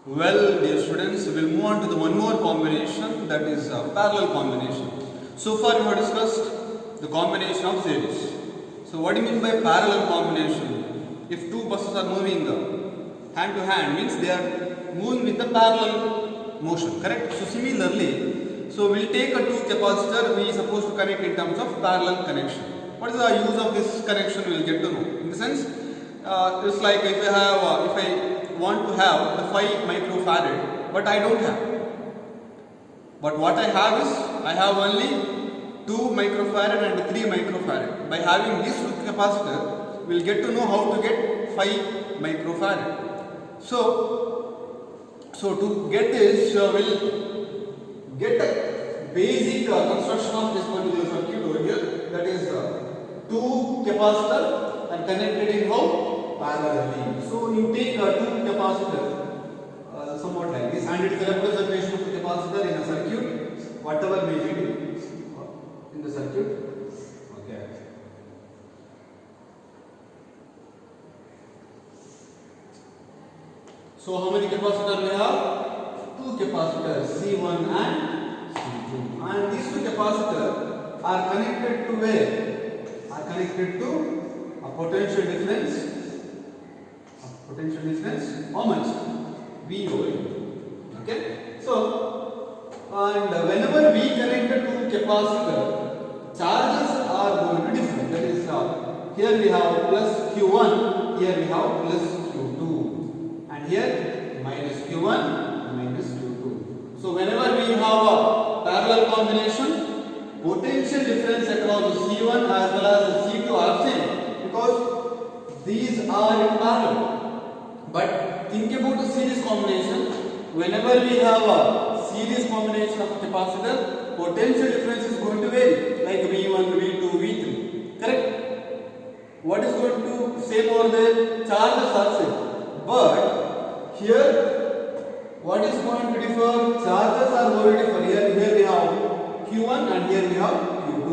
Well, dear students, we will move on to the one more combination, that is parallel combination. So far we have discussed the combination of series. So what do you mean by parallel combination? If two buses are moving hand to hand, means they are moving with the parallel motion, correct? So similarly, so we will take a two capacitor, we are supposed to connect in terms of parallel connection. What is the use of this connection? We will get to know. In the sense, it's like if I want to have the 5 microfarad, but I don't have. But what I have is, I have only 2 microfarad and 3 microfarad. By having this capacitor, we will get to know how to get 5 microfarad. So to get this, we'll get a basic construction of this particular circuit over here. That is 2 capacitor and connected in how? Parallelly. So you take a 2 capacitor, somewhat like this, and it's a representation of the capacitor in a circuit, whatever may be in the circuit. Okay. So how many capacitors we have? 2 capacitors, C1 and C2. And these 2 capacitors are connected to where? Are connected to a potential difference. Potential difference, how much? V over U. Okay. So, and whenever we connect the 2 capacitor, charges are going to be different. That is, here we have plus Q1, here we have plus Q2, and here minus Q1, minus Q2. So, whenever we have a parallel combination, potential difference across C1 as well as C2 are same because these are in parallel. But think about the series combination. Whenever we have a series combination of capacitor, potential difference is going to vary, like V1, V2, V3. Correct? What is going to same over there? Charges are same. But here, what is going to differ? Charges are going to differ. Here we have Q1 and here we have Q2.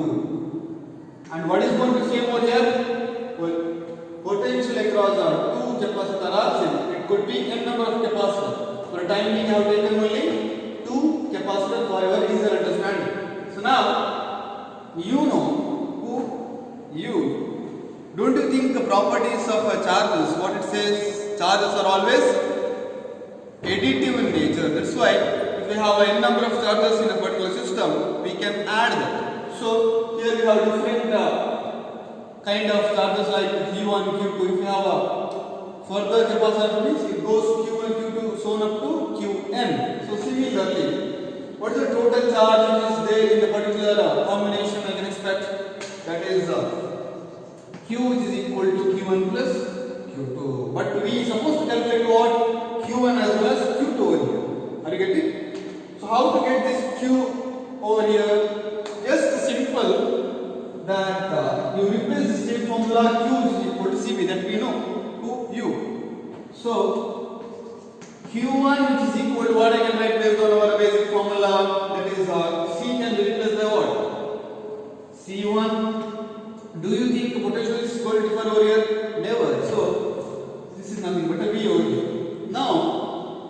And what is going to same over here? Well, potential across our 2 capacitor are same. It could be n number of capacitors. For a time being, I have taken only 2 capacitors for your easier understanding. So now, you know who you. Don't you think the properties of charges, what it says, charges are always additive in nature. That's why if we have n number of charges in a particular system, we can add them. So here we have different kind of charges like Q1, Q2. If you have a further capacitor, means it goes Q1, Q2, so on up to Qn. So similarly, what is the total charge which is there in the particular combination I can expect? That is Q which is equal to Q1 plus Q2. But we supposed to calculate what? Q1 as well as Q2 over here. Are you getting? So how to get this Q over here? Just simple that you replace the same formula Q is equal to Cv, that we know to U. So Q1 which is equal to what I can write based on our basic formula, that is C can be replaced by what? C1. Do you think potential is going to differ over here? Never. So this is nothing but a V over here. Now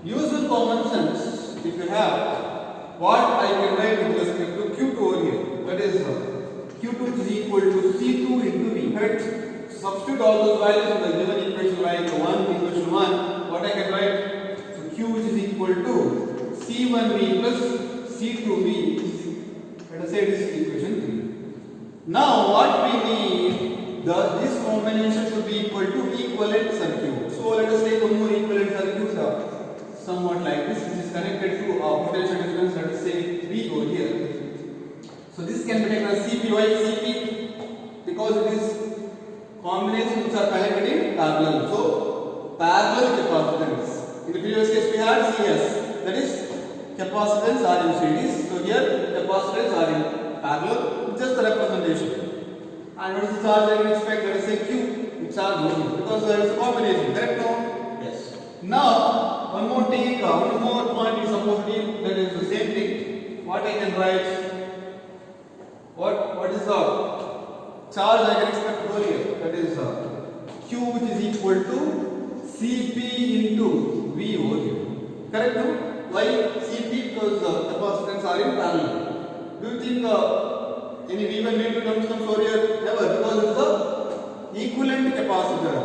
use your common sense. If you have, what I can write with respect to Q2 over here, that is Q2 is equal to C2 into V, right? Substitute all those values in the given equation like 1 equation 1. What I can write? So Q which is equal to C1V plus C2V. Let us say this is equation 3. Now what we need, this combination should be equal to equivalent circuit. So let us take one more equivalent circuit, somewhat like this, which is connected to a potential difference, let us say V over here. So this can be taken as Cp. Why Cp? Because it is combinations which are connected in parallel. So parallel capacitance. In the previous case we had Cs, that is capacitance are in series. So here capacitance are in parallel. Just the representation. And what is the charge I can expect? Let us say Q. It's charge only because there is a combination. Correct now? Yes. Now one more point is supposed to be, that is the same thing. What I can write? What is the charge I can expect over here? That is Q which is equal to Cp into V over here. Correct? No? Why Cp? Because capacitance are in parallel. Do you think any V1 V2 terms comes over here? Never, because it's the equivalent capacitor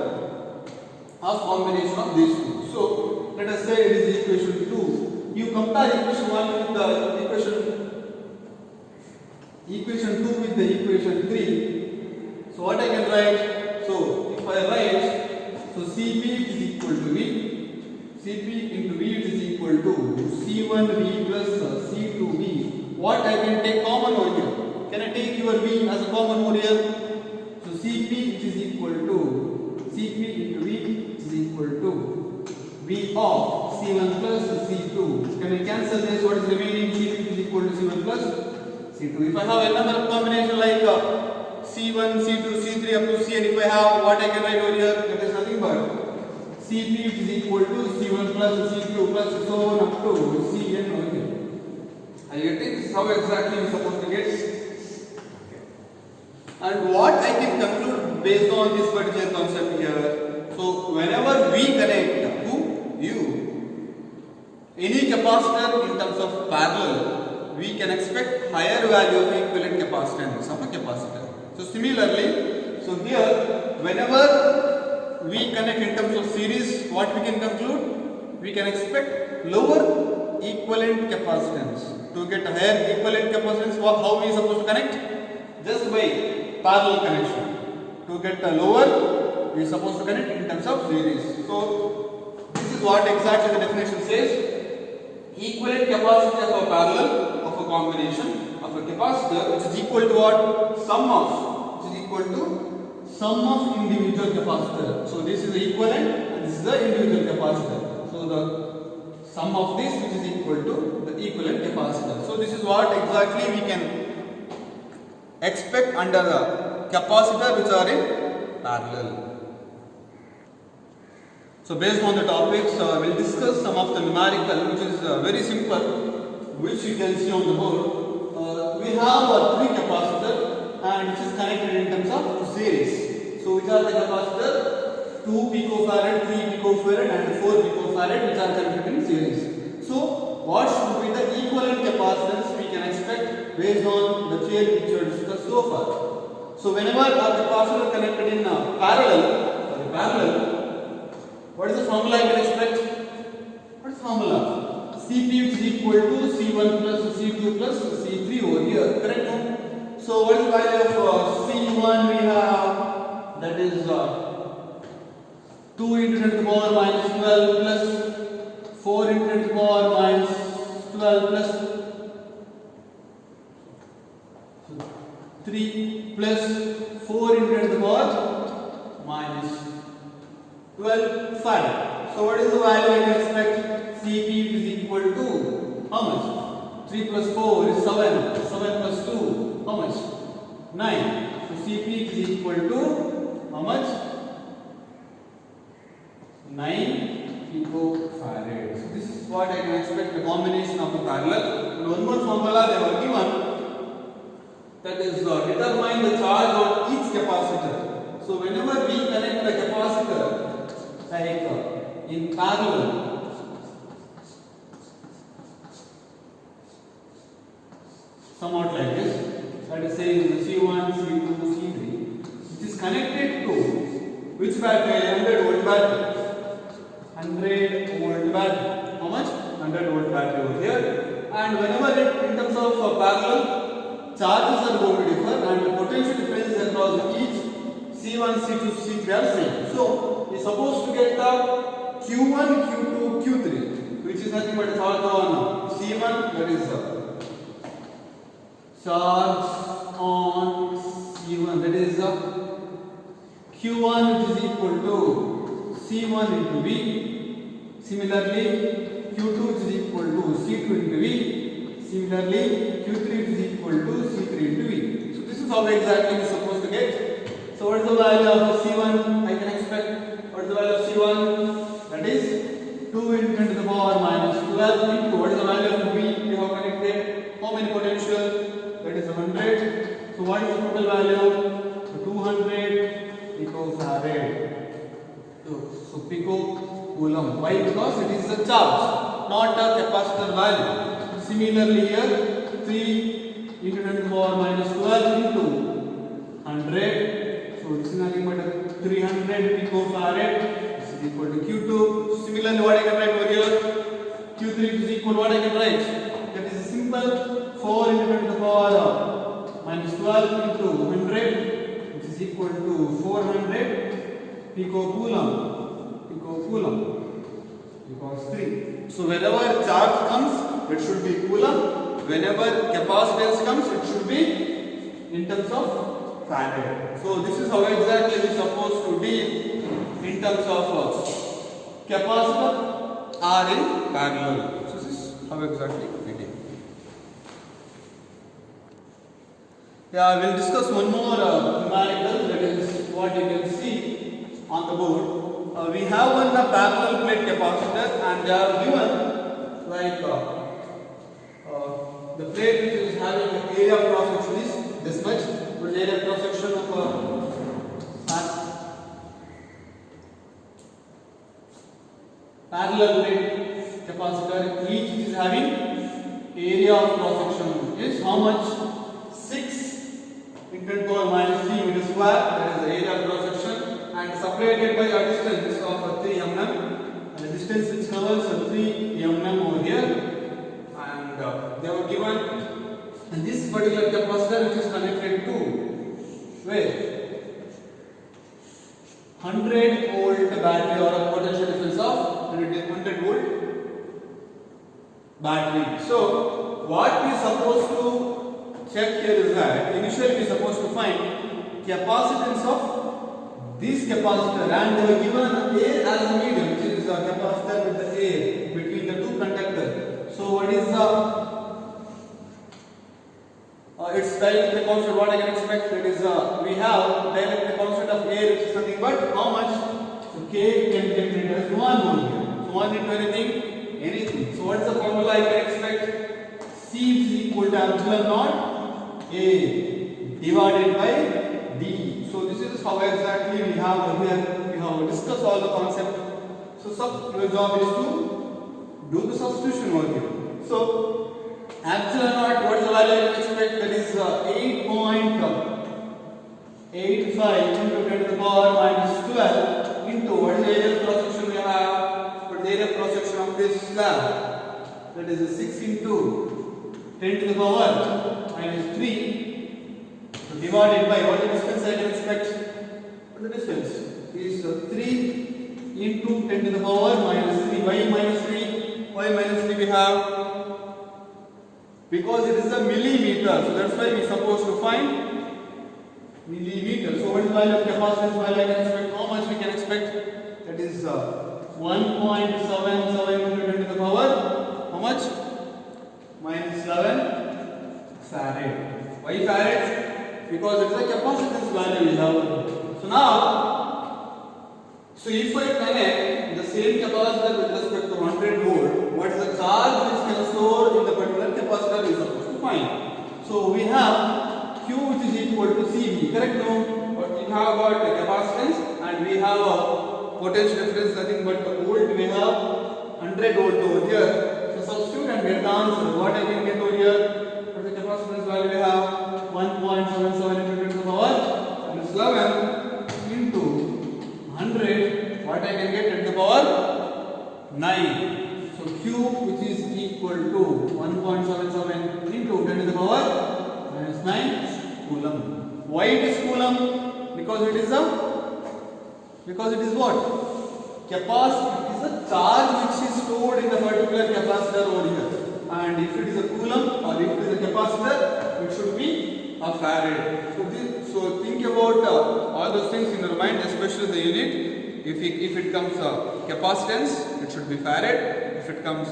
of combination of these two. So let us say it is equation 2. You compare equation 1 with the equation 2 with the equation 3. So what I can write? So if I write, so Cp is equal to V. Cp into V is equal to C1V plus C2V. What I can take common over here? Can I take your V as a common over here? So Cp is equal to Cp into V is equal to V of C1 plus C2. Can I cancel this? What is remaining? Cp is equal to C1 plus C2. If I have another combination like C1, C2, C3 up to C, and if I have what I can write over here, that is nothing but Cp is equal to C1 plus C2 plus so on up to Cn over here. Are you getting? This is how exactly you are supposed to get. And what I can conclude based on this particular concept here. So whenever we connect to any capacitor in terms of parallel, we can expect higher value of equivalent capacitance of a capacitor. So similarly, so here whenever we connect in terms of series, what we can conclude? We can expect lower equivalent capacitance. To get a higher equivalent capacitance, how we are supposed to connect? Just by parallel connection. To get a lower, we are supposed to connect in terms of series. So this is what exactly the definition says. Equivalent capacity of a parallel of a combination of a capacitor, which is equal to what? Sum of individual capacitor. So this is the equivalent and this is the individual capacitor. So the sum of this, which is equal to the equivalent capacitor. So this is what exactly we can expect under the capacitor which are in parallel. So based on the topics, we'll discuss some of the numerical, which is very simple, which you can see on the board. We have 3 capacitor and which is connected in terms of series. So which are the capacitor? 2 picofarad, 3 picofarad and 4 picofarad, which are connected in series. So what should be the equivalent capacitance we can expect based on the theory which we have discussed so far? So whenever a capacitor connected in parallel, what is the formula I can expect? What is the formula? Cp is equal to C1 plus C2 plus C3 over here, correct? So what is the value of C1 we have? That is 2 into 10 to the power minus 12 plus 4 into 10 to the power minus 12 plus 3 plus 4 into 10 to the power minus 12 farad. So what is the value I can expect? Cp is equal to how much? 3 plus 4 is 7. 7 plus 2, how much? 9. So Cp is equal to how much? 9 picofarad. So this is what I can expect, the combination of the parallel. And one more formula they were given, that is determine the charge on each capacitor. So whenever we connect the capacitor like in parallel, somewhat like this, that is saying C1, C2, C3, which is connected to which battery? 100 volt battery. 100 volt battery. How much? 100 volt battery over here. And whenever in terms of parallel, charges are going to differ and the potential difference across each C1, C2, C3 are same. So we are supposed to get the Q1, Q2, Q3, which is nothing but charge on C1, that is charge on C1, that is Q1, which is equal to C1 into V. Similarly, Q2 is equal to C2 into V. Similarly, Q3 is equal to C3 into V. So this is how exactly we are supposed to get. So what is the value of C1 I can expect? What is the value of C1? That is 2 into 10 to the power minus 12 into what is the value of V we have connected? How many potential? That is 100. So what is the total value? 200 picofarad. So pico coulomb. Why? Because it is the charge. not a capacitor value. Similarly here 3 into 10 to the power minus 12 into 100. So this is nothing but 300 picofarad. This is equal to Q2. Similarly, what I can write over here? Q3 is equal to what I can write? That is a simple 4 into 10 to the power minus 12 into 100, which is equal to 400 picocoulomb. Because 3. So whenever charge comes, it should be coulomb. Whenever capacitance comes, it should be in terms of farad. So this is how exactly we are supposed to deal in terms of capacitor are in parallel. So this is how exactly we deal. Yeah, we will discuss one more numerical, that is what you can see on the board. We have one parallel plate capacitor, and they are given like the plate which is having the area of cross section is this much. The area of cross section of parallel plate capacitor, each which is having area of cross section is how much? 6 into 10 to the power minus 3 meter square. That is the area of cross section, and separated by a distance of 3 mm. And the distance which covers 3 mm over here, and they were given. And this particular capacitor which is connected to where 100 volt battery or a potential difference of 100 volt battery. So what we are supposed to check here is that initially we are supposed to find capacitance of this capacitor, and they were given air as a medium, which is a capacitor with the air between the two conductors. So what is the its dielectric constant? What I can expect? That is we have dielectric constant of air, which is nothing but how much? So K can be written as 1 over here. So 1 into anything. So what is the formula I can expect? C is equal to epsilon naught A divided by D. So this is how exactly we have here. We have discussed all the concept. So your job is to do the substitution over here. So epsilon naught, what is the value I can expect? That is 8.85 into 10 to the power minus 12 into what is the area of cross section we have? What is the area of cross section of this slab? That is 6 into 10 to the power minus 3. So divided by what the distance I can expect? What the distance is 3 into 10 to the power minus 3. Why minus 3? Why minus 3 we have? Because it is a millimeter. So that's why we are supposed to find millimeter. So what is the value of capacitance? Value I can expect? How much we can expect? That is 1.77 into 10 to the power. How much? Minus 11 farad. Why farad? Because it is a capacitance value we have. So now, if I connect the same capacitor with respect to 100 volt, what is the charge which can store in the particular capacitor we are supposed to find? So we have Q which is equal to CV, correct? No, but we have got the capacitance and we have a potential difference, nothing but the volt. We have 100 volt over here. So substitute and get the answer. What I can get over here? What the capacitance value we have? 1.77 into 10 to the power minus 11 into 100. What I can get at the power 9. So Q which is equal to 1.77 into 10 to the power minus 9 coulomb. Why it is coulomb? Because it is what? Capacitor. It is a charge which is stored in the particular capacitor over here. And if it is a coulomb or if it is a capacitor, it should be a farad. So think about all those things in your mind, especially the unit. If it comes capacitance, it should be farad. If it comes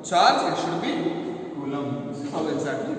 charge, it should be coulomb. This is how exactly